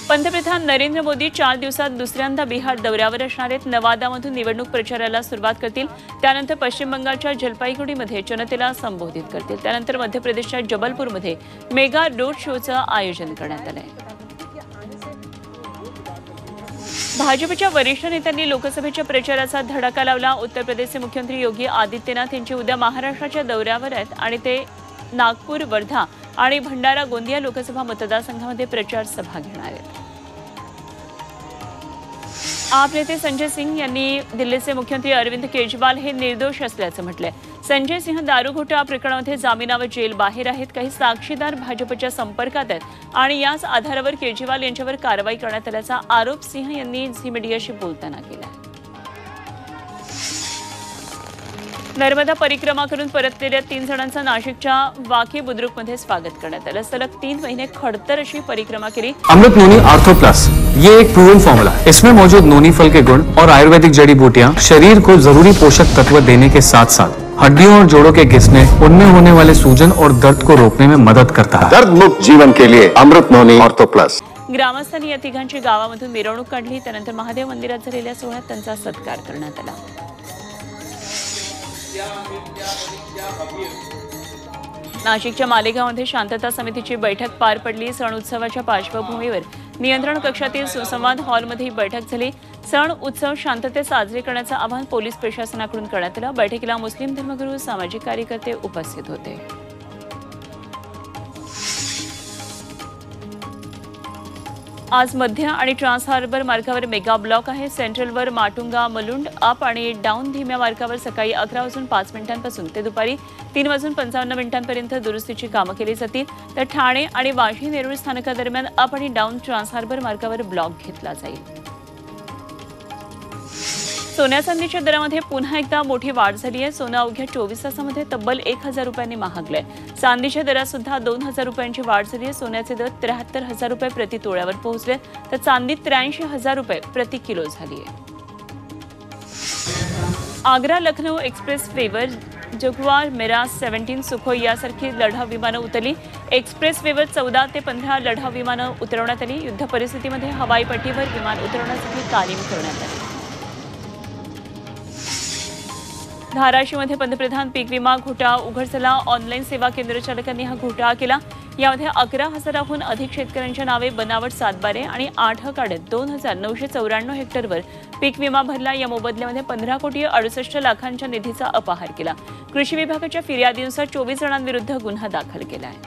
पंतप्रधान नरेंद्र मोदी 4 दिवसात दुसऱ्यांदा बिहार दौऱ्यावर असणार आहेत। नवादामधून निवडणूक प्रचाराला सुरुवात करतील। त्यानंतर पश्चिम बंगालच्या जलपाईगुडीमध्ये जनतेला संबोधित करतील। त्यानंतर मध्य प्रदेशच्या जबलपूरमध्ये मेगा रोड शोचं आयोजन करण्यात आलं आहे। भाजपच्या वरिष्ठ नेत्यांनी लोकसभेच्या प्रचाराचा धडाका लावला। उत्तर प्रदेशचे मुख्यमंत्री योगी आदित्यनाथ यांचे उद्या महाराष्ट्राच्या दौऱ्यावर आहेत आणि ते नागपूर, वर्धा आणि भंडारा गोंदिया लोकसभा मतदारसंघामध्ये प्रचार सभा घेणार आहेत। आप नेते संजय सिंह यांनी दिल्लीचे मुख्यमंत्री अरविंद केजरीवाल हे निर्दोष असल्याचं म्हटलंय। संजय सिंह दारू घोटाळा प्रकरणामध्ये जामिनावर जेल बाहेर आहेत। काही साक्षीदार भाजपच्या संपर्कात आहेत आणि याच आधारावर केजरीवाल यांच्यावर कारवाई करण्यात आल्याचा आरोप सिंह यांनी झी मीडियाशी बोलताना केला। नर्मदा परिक्रमा करून परतलेल्या 3 जणांचं नाशिकच्या वाकी बुद्रुकमध्ये स्वागत करण्यात आलं। सलग 3 महीने खडतर अशी परिक्रमा केली। अमृत नोनी आर्थो प्लस ये एक प्रूवन फॉर्मूला है। इसमें मौजूद नोनी फल के गुण और आयुर्वेदिक जड़ी बूटियां शरीर को जरूरी पोषक तत्व देने के साथ साथ हड्डियों और जोड़ों के घिसने, उनमें होने वाले सूजन और दर्द को रोकने में मदद करता है। दर्द मुक्त जीवन के लिए अमृत नोनी आर्थो प्लस। ग्रामस्थांनी या तिघांची गावामधून मिरवणूक काढली। त्यानंतर महादेव मंदिरात झालेल्या सोहळ्यात त्यांचा सत्कार करण्यात आला। नाशिकच्या मालेगावमध्ये शांतता समितीची बैठक पार पडली। सण उत्सवाच्या पार्श्वभूमीवर नियंत्रण कक्षातील सुसंवाद हॉलमध्ये ही बैठक झाली। सण उत्सव शांततेत साजरे करण्याचं आवाहन पोलीस प्रशासनाकडून करण्यात आलं। बैठकीला मुस्लिम धर्मगुरू, सामाजिक कार्यकर्ते उपस्थित होते। आज मध्य आणि ट्रान्स हार्बर मार्गावर मेगा ब्लॉक आहे। सेंट्रलवर माटुंगा, मलुंड, अप आणि डाऊन धीम्या मार्गावर सकाळी 11:05 ते दुपारी 3:55 दुरुस्तीची कामं केली जातील। तर ठाणे आणि वाशी नेरूळ स्थानकादरम्यान अप आणि डाऊन ट्रान्स हार्बर मार्गावर ब्लॉक घेतला जाईल। सोन्या चांदीच्या दरामध्ये पुन्हा एकदा मोठी वाढ झाली आहे। सोनं अवघ्या 24 तासामध्ये तब्बल 1000 रुपयांनी महागलंय। चांदीच्या दरात सुद्धा 2000 रुपयांची वाढ झाली आहे। सोन्याचे दर 73,000 रुपये प्रति तोळ्यावर पोहोचले, तर चांदी 83,000 रुपये प्रति किलो झाली आहे। आग्रा लखनौ एक्सप्रेस वेवर जगुआर मिराज 17 सुखोई यासारखी लढाऊ विमानं उतरली। एक्सप्रेस वेवर 14 ते 15 लढाऊ विमानं उतरवण्यात आली। युद्ध परिस्थितीमध्ये हवाई पट्टीवर विमान उतरवण्यासाठी तालीम करण्यात आली। धाराशिवमध्ये पंतप्रधान पीक विमा घोटाळा उघड झाला। ऑनलाईन सेवा केंद्र चालकांनी हा घोटाळा केला। यामध्ये 11,000हून अधिक शेतकऱ्यांच्या नावे बनावट सातबारे आणि 8 काढत 2,994 हेक्टरवर पीक विमा भरला। या मोबदल्यामध्ये 15,68,00,000 निधीचा अपहार केला। कृषी विभागाच्या फिर्यादीनुसार 24 जणांविरुद्ध गुन्हा दाखल केला आहे।